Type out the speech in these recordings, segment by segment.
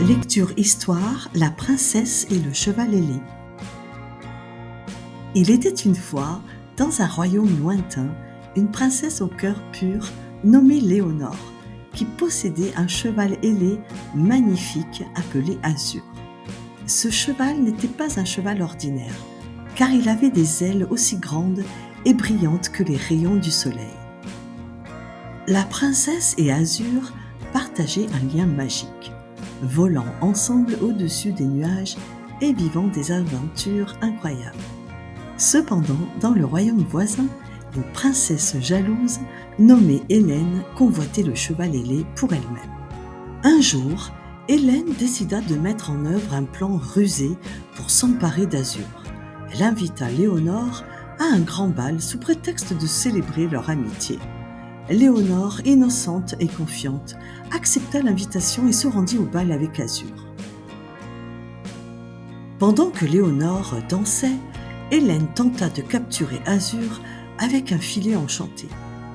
Lecture histoire, la princesse et le cheval ailé. Il était une fois, dans un royaume lointain, une princesse au cœur pur nommée Léonore, qui possédait un cheval ailé magnifique appelé Azur. Ce cheval n'était pas un cheval ordinaire, car il avait des ailes aussi grandes et brillantes que les rayons du soleil. La princesse et Azur partageaient un lien magique, volant ensemble au-dessus des nuages et vivant des aventures incroyables. Cependant, dans le royaume voisin, une princesse jalouse nommée Hélène convoitait le cheval ailé pour elle-même. Un jour, Hélène décida de mettre en œuvre un plan rusé pour s'emparer d'Azur. Elle invita Léonore à un grand bal sous prétexte de célébrer leur amitié. Léonore, innocente et confiante, accepta l'invitation et se rendit au bal avec Azur. Pendant que Léonore dansait, Hélène tenta de capturer Azur avec un filet enchanté.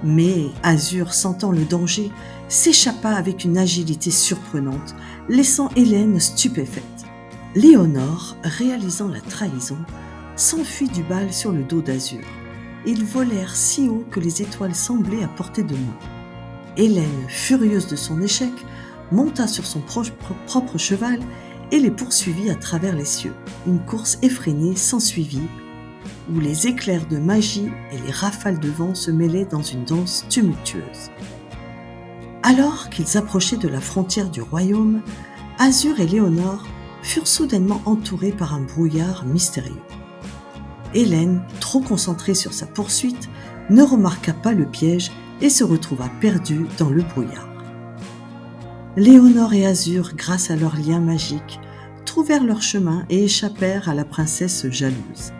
Mais Azur, sentant le danger, s'échappa avec une agilité surprenante, laissant Hélène stupéfaite. Léonore, réalisant la trahison, s'enfuit du bal sur le dos d'Azur. Ils volèrent si haut que les étoiles semblaient à portée de main. Hélène, furieuse de son échec, monta sur son propre cheval et les poursuivit à travers les cieux. Une course effrénée s'ensuivit, où les éclairs de magie et les rafales de vent se mêlaient dans une danse tumultueuse. Alors qu'ils approchaient de la frontière du royaume, Azur et Léonore furent soudainement entourés par un brouillard mystérieux. Hélène, trop concentrée sur sa poursuite, ne remarqua pas le piège et se retrouva perdue dans le brouillard. Léonore et Azur, grâce à leur lien magique, trouvèrent leur chemin et échappèrent à la princesse jalouse.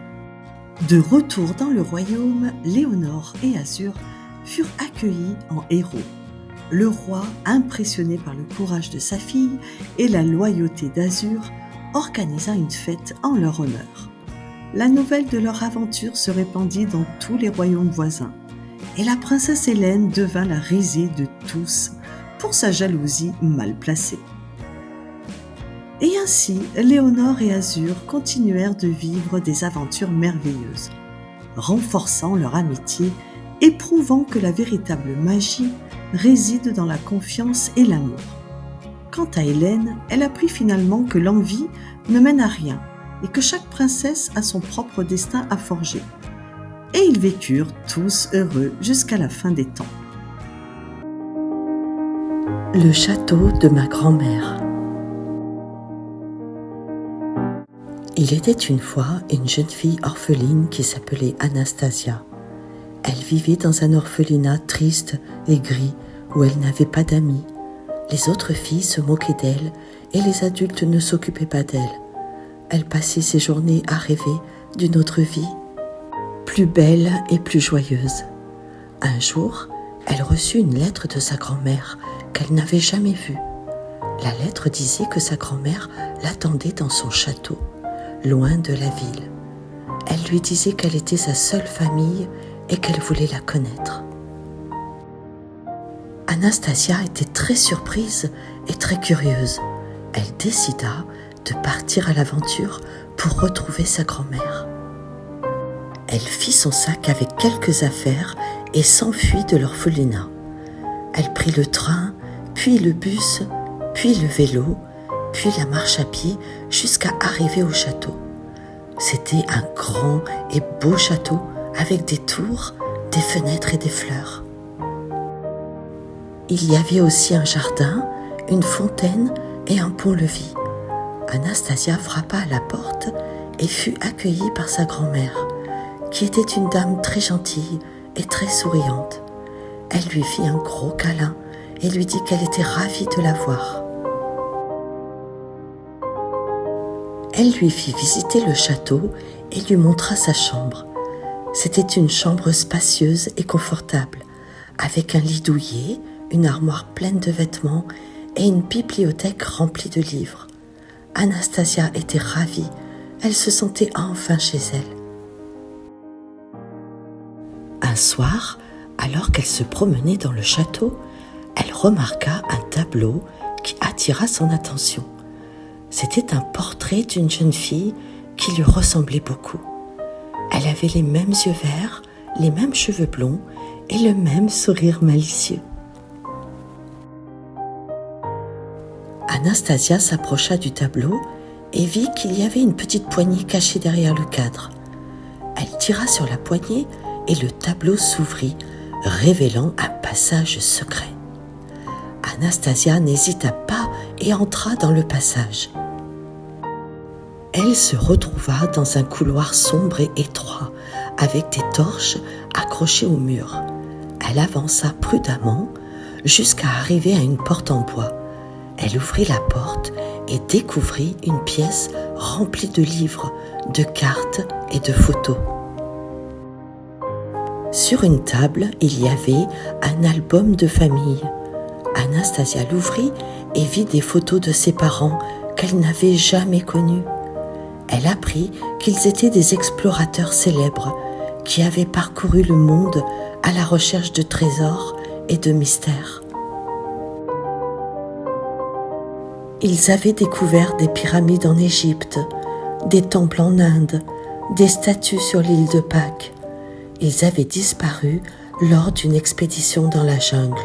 De retour dans le royaume, Léonore et Azur furent accueillis en héros. Le roi, impressionné par le courage de sa fille et la loyauté d'Azur, organisa une fête en leur honneur. La nouvelle de leur aventure se répandit dans tous les royaumes voisins, et la princesse Hélène devint la risée de tous pour sa jalousie mal placée. Et ainsi, Léonore et Azur continuèrent de vivre des aventures merveilleuses, renforçant leur amitié et prouvant que la véritable magie réside dans la confiance et l'amour. Quant à Hélène, elle apprit finalement que l'envie ne mène à rien et que chaque princesse a son propre destin à forger. Et ils vécurent tous heureux jusqu'à la fin des temps. Le château de ma grand-mère. Il était une fois une jeune fille orpheline qui s'appelait Anastasia. Elle vivait dans un orphelinat triste et gris où elle n'avait pas d'amis. Les autres filles se moquaient d'elle et les adultes ne s'occupaient pas d'elle. Elle passait ses journées à rêver d'une autre vie, plus belle et plus joyeuse. Un jour, elle reçut une lettre de sa grand-mère qu'elle n'avait jamais vue. La lettre disait que sa grand-mère l'attendait dans son château, loin de la ville. Elle lui disait qu'elle était sa seule famille et qu'elle voulait la connaître. Anastasia était très surprise et très curieuse. Elle décida de partir à l'aventure pour retrouver sa grand-mère. Elle fit son sac avec quelques affaires et s'enfuit de l'orphelinat. Elle prit le train, puis le bus, puis le vélo, puis la marche à pied jusqu'à arriver au château. C'était un grand et beau château avec des tours, des fenêtres et des fleurs. Il y avait aussi un jardin, une fontaine et un pont-levis. Anastasia frappa à la porte et fut accueillie par sa grand-mère, qui était une dame très gentille et très souriante. Elle lui fit un gros câlin et lui dit qu'elle était ravie de la voir. Elle lui fit visiter le château et lui montra sa chambre. C'était une chambre spacieuse et confortable, avec un lit douillet, une armoire pleine de vêtements et une bibliothèque remplie de livres. Anastasia était ravie, elle se sentait enfin chez elle. Un soir, alors qu'elle se promenait dans le château, elle remarqua un tableau qui attira son attention. C'était un portrait d'une jeune fille qui lui ressemblait beaucoup. Elle avait les mêmes yeux verts, les mêmes cheveux blonds et le même sourire malicieux. Anastasia s'approcha du tableau et vit qu'il y avait une petite poignée cachée derrière le cadre. Elle tira sur la poignée et le tableau s'ouvrit, révélant un passage secret. Anastasia n'hésita pas et entra dans le passage. Elle se retrouva dans un couloir sombre et étroit, avec des torches accrochées au mur. Elle avança prudemment jusqu'à arriver à une porte en bois. Elle ouvrit la porte et découvrit une pièce remplie de livres, de cartes et de photos. Sur une table, il y avait un album de famille. Anastasia l'ouvrit et vit des photos de ses parents qu'elle n'avait jamais connus. Elle apprit qu'ils étaient des explorateurs célèbres qui avaient parcouru le monde à la recherche de trésors et de mystères. Ils avaient découvert des pyramides en Égypte, des temples en Inde, des statues sur l'île de Pâques. Ils avaient disparu lors d'une expédition dans la jungle.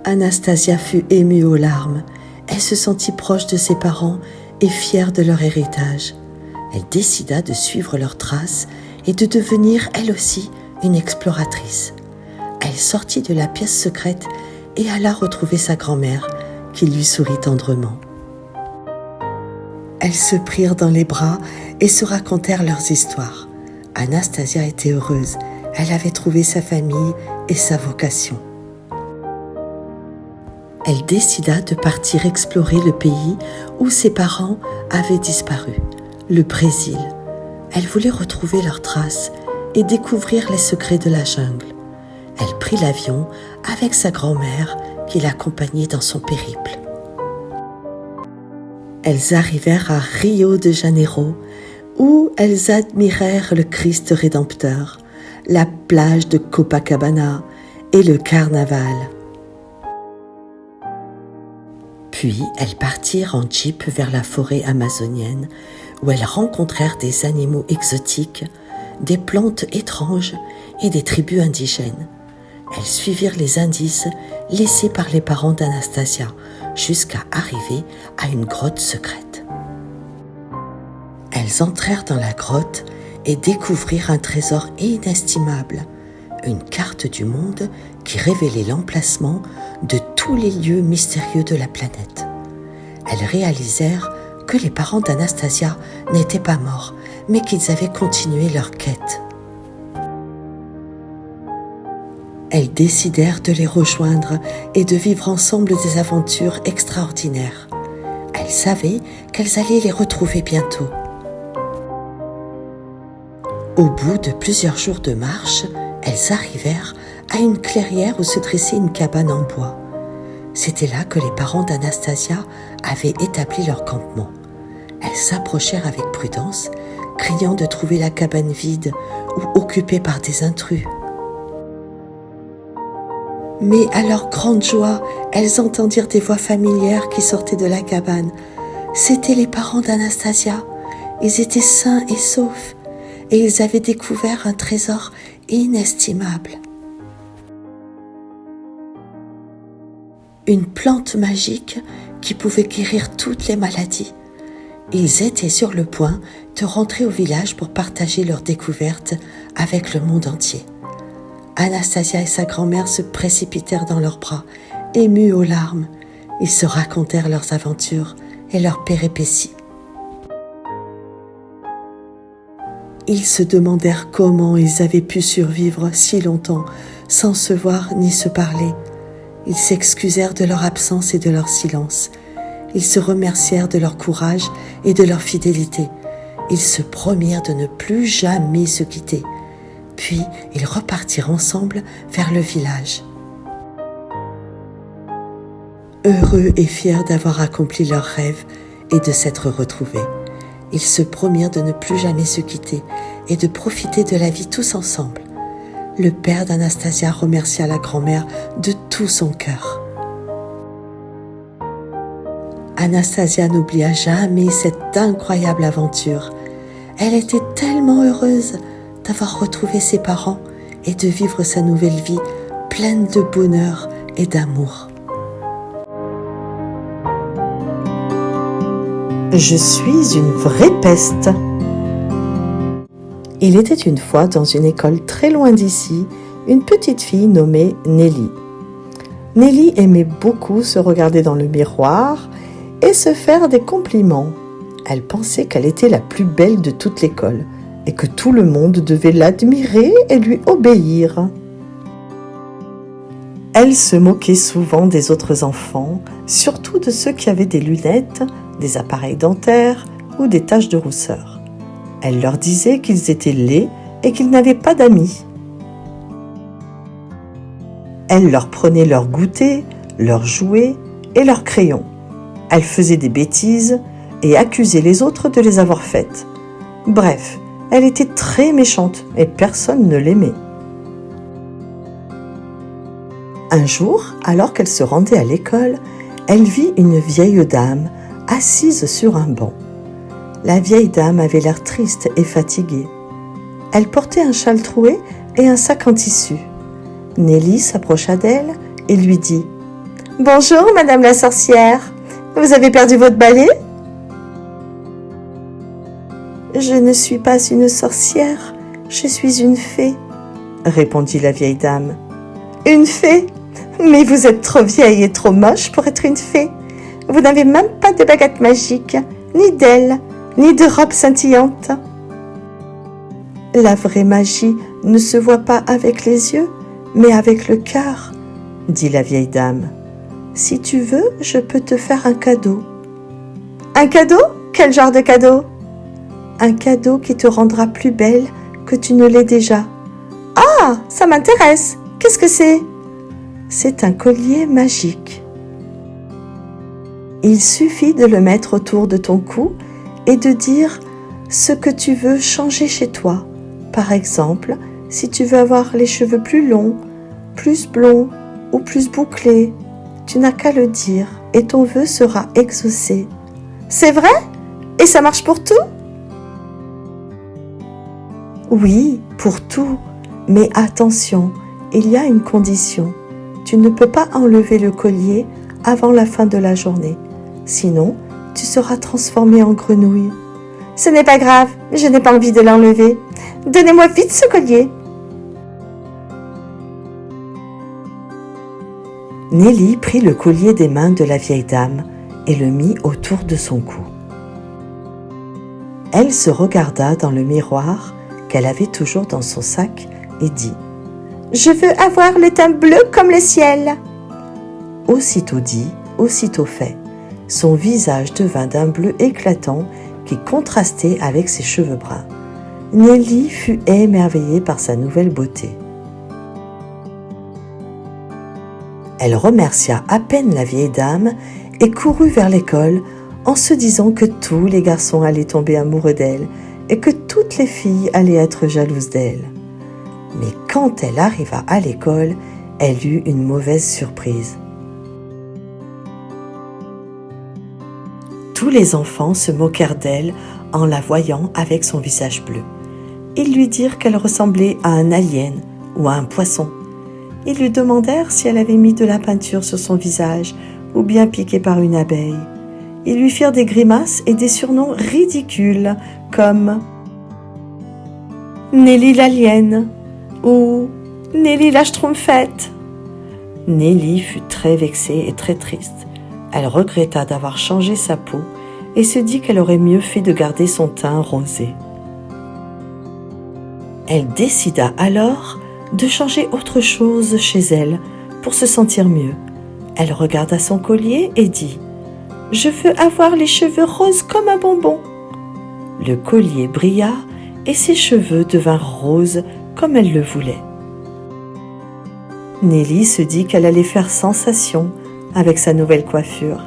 Anastasia fut émue aux larmes. Elle se sentit proche de ses parents et fière de leur héritage. Elle décida de suivre leurs traces et de devenir elle aussi une exploratrice. Elle sortit de la pièce secrète et alla retrouver sa grand-mère qui lui sourit tendrement. Elles se prirent dans les bras et se racontèrent leurs histoires. Anastasia était heureuse. Elle avait trouvé sa famille et sa vocation. Elle décida de partir explorer le pays où ses parents avaient disparu, le Brésil. Elle voulait retrouver leurs traces et découvrir les secrets de la jungle. Elle prit l'avion avec sa grand-mère qui l'accompagnait dans son périple. Elles arrivèrent à Rio de Janeiro, où elles admirèrent le Christ rédempteur, la plage de Copacabana et le carnaval. Puis elles partirent en jeep vers la forêt amazonienne, où elles rencontrèrent des animaux exotiques, des plantes étranges et des tribus indigènes. Elles suivirent les indices laissés par les parents d'Anastasia jusqu'à arriver à une grotte secrète. Elles entrèrent dans la grotte et découvrirent un trésor inestimable, une carte du monde qui révélait l'emplacement de tous les lieux mystérieux de la planète. Elles réalisèrent que les parents d'Anastasia n'étaient pas morts, mais qu'ils avaient continué leur quête. Elles décidèrent de les rejoindre et de vivre ensemble des aventures extraordinaires. Elles savaient qu'elles allaient les retrouver bientôt. Au bout de plusieurs jours de marche, elles arrivèrent à une clairière où se dressait une cabane en bois. C'était là que les parents d'Anastasia avaient établi leur campement. Elles s'approchèrent avec prudence, craignant de trouver la cabane vide ou occupée par des intrus. Mais à leur grande joie, elles entendirent des voix familières qui sortaient de la cabane. C'étaient les parents d'Anastasia. Ils étaient sains et saufs, et ils avaient découvert un trésor inestimable. Une plante magique qui pouvait guérir toutes les maladies. Ils étaient sur le point de rentrer au village pour partager leur découverte avec le monde entier. Anastasia et sa grand-mère se précipitèrent dans leurs bras, émus aux larmes. Ils se racontèrent leurs aventures et leurs péripéties. Ils se demandèrent comment ils avaient pu survivre si longtemps sans se voir ni se parler. Ils s'excusèrent de leur absence et de leur silence. Ils se remercièrent de leur courage et de leur fidélité. Ils se promirent de ne plus jamais se quitter. Puis, ils repartirent ensemble vers le village. Heureux et fiers d'avoir accompli leurs rêves et de s'être retrouvés, ils se promirent de ne plus jamais se quitter et de profiter de la vie tous ensemble. Le père d'Anastasia remercia la grand-mère de tout son cœur. Anastasia n'oublia jamais cette incroyable aventure. Elle était tellement heureuse d'avoir retrouvé ses parents et de vivre sa nouvelle vie pleine de bonheur et d'amour. Je suis une vraie peste. Il était une fois dans une école très loin d'ici, une petite fille nommée Nelly. Nelly aimait beaucoup se regarder dans le miroir et se faire des compliments. Elle pensait qu'elle était la plus belle de toute l'école et que tout le monde devait l'admirer et lui obéir. Elle se moquait souvent des autres enfants, surtout de ceux qui avaient des lunettes, des appareils dentaires ou des taches de rousseur. Elle leur disait qu'ils étaient laids et qu'ils n'avaient pas d'amis. Elle leur prenait leurs goûters, leurs jouets et leurs crayons. Elle faisait des bêtises et accusait les autres de les avoir faites. Bref, elle était très méchante et personne ne l'aimait. Un jour, alors qu'elle se rendait à l'école, elle vit une vieille dame assise sur un banc. La vieille dame avait l'air triste et fatiguée. Elle portait un châle troué et un sac en tissu. Nelly s'approcha d'elle et lui dit « Bonjour, madame la sorcière, vous avez perdu votre balai ?»« Je ne suis pas une sorcière, je suis une fée, » répondit la vieille dame. « Une fée ? Mais vous êtes trop vieille et trop moche pour être une fée. Vous n'avez même pas de baguette magique, ni d'aile, ni de robe scintillante. »« La vraie magie ne se voit pas avec les yeux, mais avec le cœur, » dit la vieille dame. « Si tu veux, je peux te faire un cadeau. »« Un cadeau ? Quel genre de cadeau ? » ?»« Un cadeau qui te rendra plus belle que tu ne l'es déjà. »« Ah, ça m'intéresse. Qu'est-ce que c'est ? » ?»« C'est un collier magique. Il suffit de le mettre autour de ton cou et de dire ce que tu veux changer chez toi. Par exemple, si tu veux avoir les cheveux plus longs, plus blonds ou plus bouclés, tu n'as qu'à le dire et ton vœu sera exaucé. C'est vrai ? Et ça marche pour tout ? Oui, pour tout. Mais attention, il y a une condition. Tu ne peux pas enlever le collier avant la fin de la journée. Sinon, tu seras transformé en grenouille. Ce n'est pas grave, je n'ai pas envie de l'enlever. Donnez-moi vite ce collier. Nelly prit le collier des mains de la vieille dame et le mit autour de son cou. Elle se regarda dans le miroir qu'elle avait toujours dans son sac et dit « Je veux avoir le teint bleu comme le ciel. » Aussitôt dit, aussitôt fait. Son visage devint d'un bleu éclatant qui contrastait avec ses cheveux bruns. Nelly fut émerveillée par sa nouvelle beauté. Elle remercia à peine la vieille dame et courut vers l'école en se disant que tous les garçons allaient tomber amoureux d'elle et que toutes les filles allaient être jalouses d'elle. Mais quand elle arriva à l'école, elle eut une mauvaise surprise. Tous les enfants se moquèrent d'elle en la voyant avec son visage bleu. Ils lui dirent qu'elle ressemblait à un alien ou à un poisson. Ils lui demandèrent si elle avait mis de la peinture sur son visage ou bien piqué par une abeille. Ils lui firent des grimaces et des surnoms ridicules comme Nelly l'alien ou Nelly la schtroumpfette. Nelly fut très vexée et très triste. Elle regretta d'avoir changé sa peau et se dit qu'elle aurait mieux fait de garder son teint rosé. Elle décida alors de changer autre chose chez elle pour se sentir mieux. Elle regarda son collier et dit « Je veux avoir les cheveux roses comme un bonbon. » Le collier brilla et ses cheveux devinrent roses comme elle le voulait. Nelly se dit qu'elle allait faire sensation avec sa nouvelle coiffure,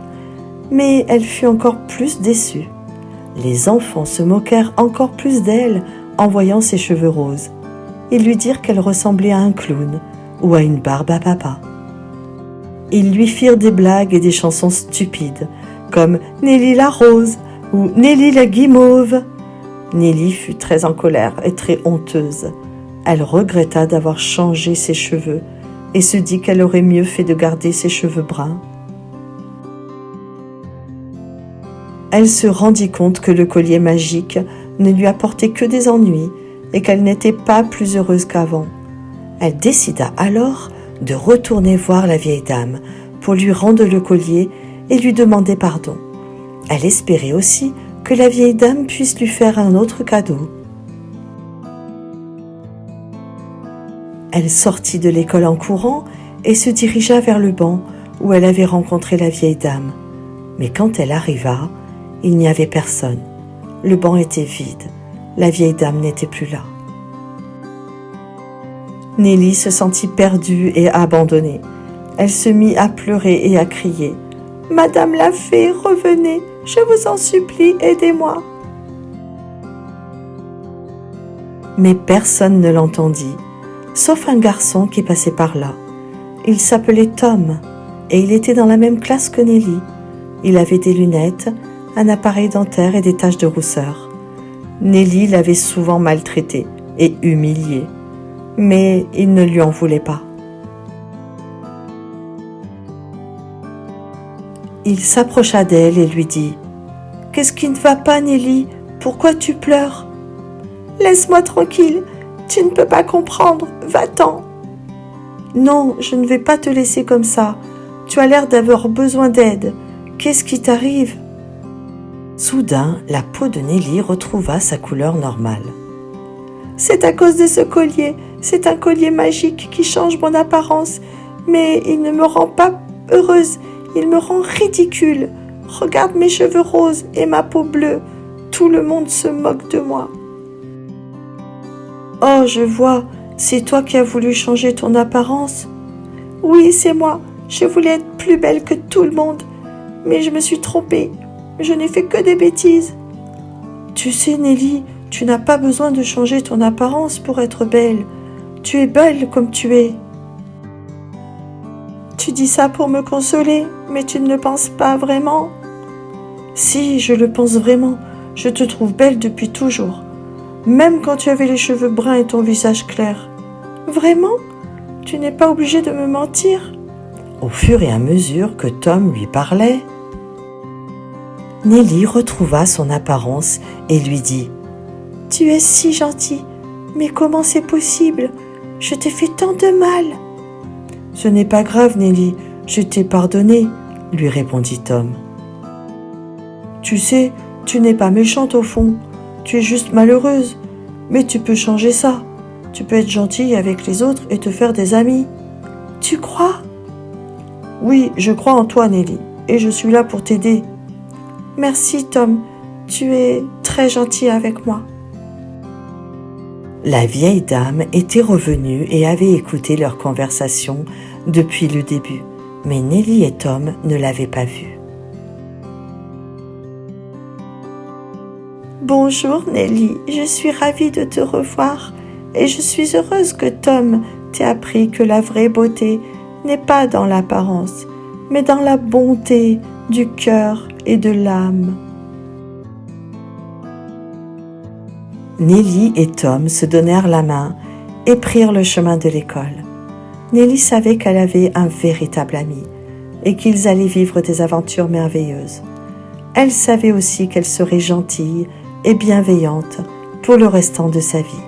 mais elle fut encore plus déçue. Les enfants se moquèrent encore plus d'elle en voyant ses cheveux roses. Ils lui dirent qu'elle ressemblait à un clown ou à une barbe à papa. Ils lui firent des blagues et des chansons stupides, comme Nelly la rose ou Nelly la guimauve. Nelly fut très en colère et très honteuse. Elle regretta d'avoir changé ses cheveux et se dit qu'elle aurait mieux fait de garder ses cheveux bruns. Elle se rendit compte que le collier magique ne lui apportait que des ennuis et qu'elle n'était pas plus heureuse qu'avant. Elle décida alors de retourner voir la vieille dame pour lui rendre le collier et lui demander pardon. Elle espérait aussi que la vieille dame puisse lui faire un autre cadeau. Elle sortit de l'école en courant et se dirigea vers le banc où elle avait rencontré la vieille dame. Mais quand elle arriva, il n'y avait personne. Le banc était vide. La vieille dame n'était plus là. Nelly se sentit perdue et abandonnée. Elle se mit à pleurer et à crier. « Madame la fée, revenez, je vous en supplie, aidez-moi !» Mais personne ne l'entendit, sauf un garçon qui passait par là. Il s'appelait Tom et il était dans la même classe que Nelly. Il avait des lunettes, un appareil dentaire et des taches de rousseur. Nelly l'avait souvent maltraité et humilié, mais il ne lui en voulait pas. Il s'approcha d'elle et lui dit « Qu'est-ce qui ne va pas, Nelly? Pourquoi tu pleures ?»« Laisse-moi tranquille, tu ne peux pas comprendre, va-t'en !»« Non, je ne vais pas te laisser comme ça, tu as l'air d'avoir besoin d'aide. Qu'est-ce qui t'arrive ?» Soudain, la peau de Nelly retrouva sa couleur normale. « C'est à cause de ce collier, c'est un collier magique qui change mon apparence, mais il ne me rend pas heureuse, il me rend ridicule. Regarde mes cheveux roses et ma peau bleue, tout le monde se moque de moi. »« Oh, je vois, c'est toi qui as voulu changer ton apparence. »« Oui, c'est moi, je voulais être plus belle que tout le monde, mais je me suis trompée. Je n'ai fait que des bêtises. »« Tu sais, Nelly, tu n'as pas besoin de changer ton apparence pour être belle. Tu es belle comme tu es. » « Tu dis ça pour me consoler, mais tu ne le penses pas vraiment. »« Si, je le pense vraiment. Je te trouve belle depuis toujours. Même quand tu avais les cheveux bruns et ton visage clair. »« Vraiment ? Tu n'es pas obligé de me mentir. » Au fur et à mesure que Tom lui parlait, Nelly retrouva son apparence et lui dit « Tu es si gentil, mais comment c'est possible? Je t'ai fait tant de mal. »« Ce n'est pas grave, Nelly, je t'ai pardonné, » lui répondit Tom. « Tu sais, tu n'es pas méchante au fond, tu es juste malheureuse, mais tu peux changer ça. Tu peux être gentille avec les autres et te faire des amis. »« Tu crois? » ?»« Oui, je crois en toi, Nelly, et je suis là pour t'aider. » « Merci, Tom, tu es très gentil avec moi. » La vieille dame était revenue et avait écouté leur conversation depuis le début, mais Nelly et Tom ne l'avaient pas vue. « Bonjour, Nelly, je suis ravie de te revoir et je suis heureuse que Tom t'ait appris que la vraie beauté n'est pas dans l'apparence, mais dans la bonté du cœur et de l'âme. » Nelly et Tom se donnèrent la main et prirent le chemin de l'école. Nelly savait qu'elle avait un véritable ami et qu'ils allaient vivre des aventures merveilleuses. Elle savait aussi qu'elle serait gentille et bienveillante pour le restant de sa vie.